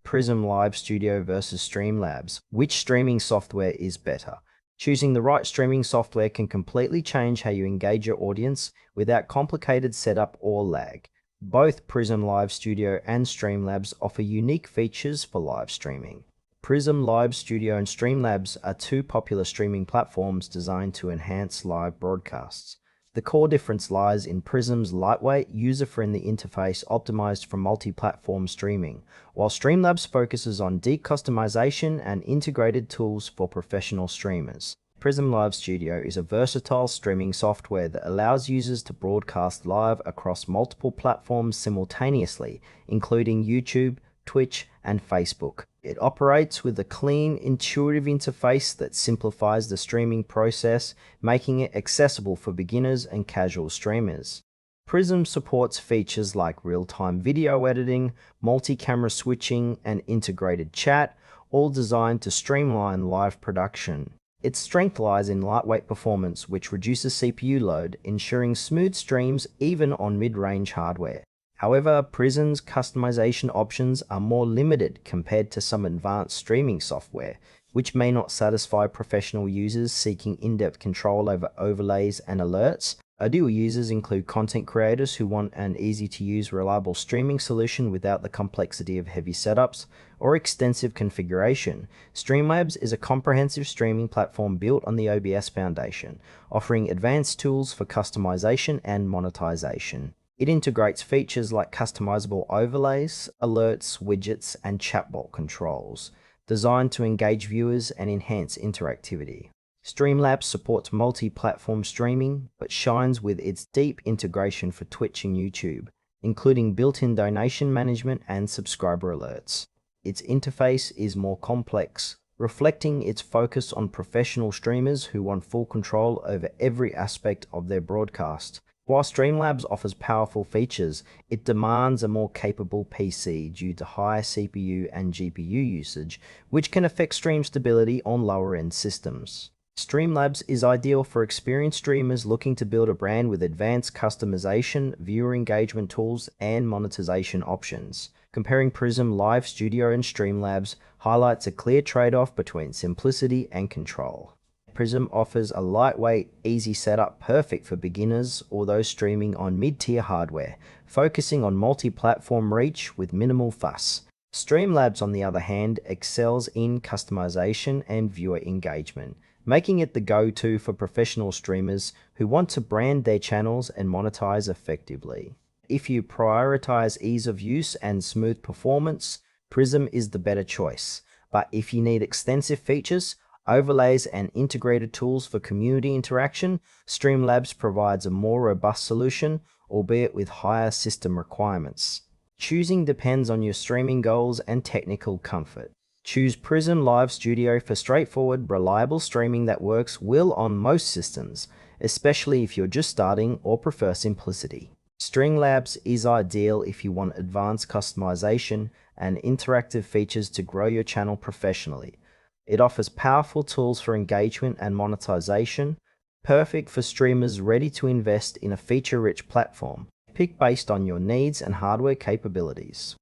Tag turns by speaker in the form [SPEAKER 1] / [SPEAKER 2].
[SPEAKER 1] PRISM Live Studio versus Streamlabs. Which streaming software is better? Choosing the right streaming software can completely change how you engage your audience without complicated setup or lag. Both PRISM Live Studio and Streamlabs offer unique features for live streaming. PRISM Live Studio and Streamlabs are two popular streaming platforms designed to enhance live broadcasts. The core difference lies in PRISM's lightweight, user-friendly interface optimized for multi-platform streaming, while Streamlabs focuses on deep customization and integrated tools for professional streamers. PRISM Live Studio is a versatile streaming software that allows users to broadcast live across multiple platforms simultaneously, including YouTube, Twitch, and Facebook. It operates with a clean, intuitive interface that simplifies the streaming process, making it accessible for beginners and casual streamers. PRISM supports features like real-time video editing, multi-camera switching, and integrated chat, all designed to streamline live production. Its strength lies in lightweight performance, which reduces CPU load, ensuring smooth streams even on mid-range hardware. However, PRISM's customization options are more limited compared to some advanced streaming software, which may not satisfy professional users seeking in-depth control over overlays and alerts. Ideal users include content creators who want an easy-to-use, reliable streaming solution without the complexity of heavy setups or extensive configuration. Streamlabs is a comprehensive streaming platform built on the OBS foundation, offering advanced tools for customization and monetization. It integrates features like customizable overlays, alerts, widgets, and chatbot controls, designed to engage viewers and enhance interactivity. Streamlabs supports multi-platform streaming, but shines with its deep integration for Twitch and YouTube, including built-in donation management and subscriber alerts. Its interface is more complex, reflecting its focus on professional streamers who want full control over every aspect of their broadcast. While Streamlabs offers powerful features, it demands a more capable PC due to higher CPU and GPU usage, which can affect stream stability on lower-end systems. Streamlabs is ideal for experienced streamers looking to build a brand with advanced customization, viewer engagement tools, and monetization options. Comparing PRISM Live Studio and Streamlabs highlights a clear trade-off between simplicity and control. PRISM offers a lightweight, easy setup perfect for beginners or those streaming on mid-tier hardware, focusing on multi-platform reach with minimal fuss. Streamlabs, on the other hand, excels in customization and viewer engagement, making it the go-to for professional streamers who want to brand their channels and monetize effectively. If you prioritize ease of use and smooth performance, PRISM is the better choice. But if you need extensive features, overlays, and integrated tools for community interaction, Streamlabs provides a more robust solution, albeit with higher system requirements. Choosing depends on your streaming goals and technical comfort. Choose PRISM Live Studio for straightforward, reliable streaming that works well on most systems, especially if you're just starting or prefer simplicity. Streamlabs is ideal if you want advanced customization and interactive features to grow your channel professionally. It offers powerful tools for engagement and monetization, perfect for streamers ready to invest in a feature-rich platform. Pick based on your needs and hardware capabilities.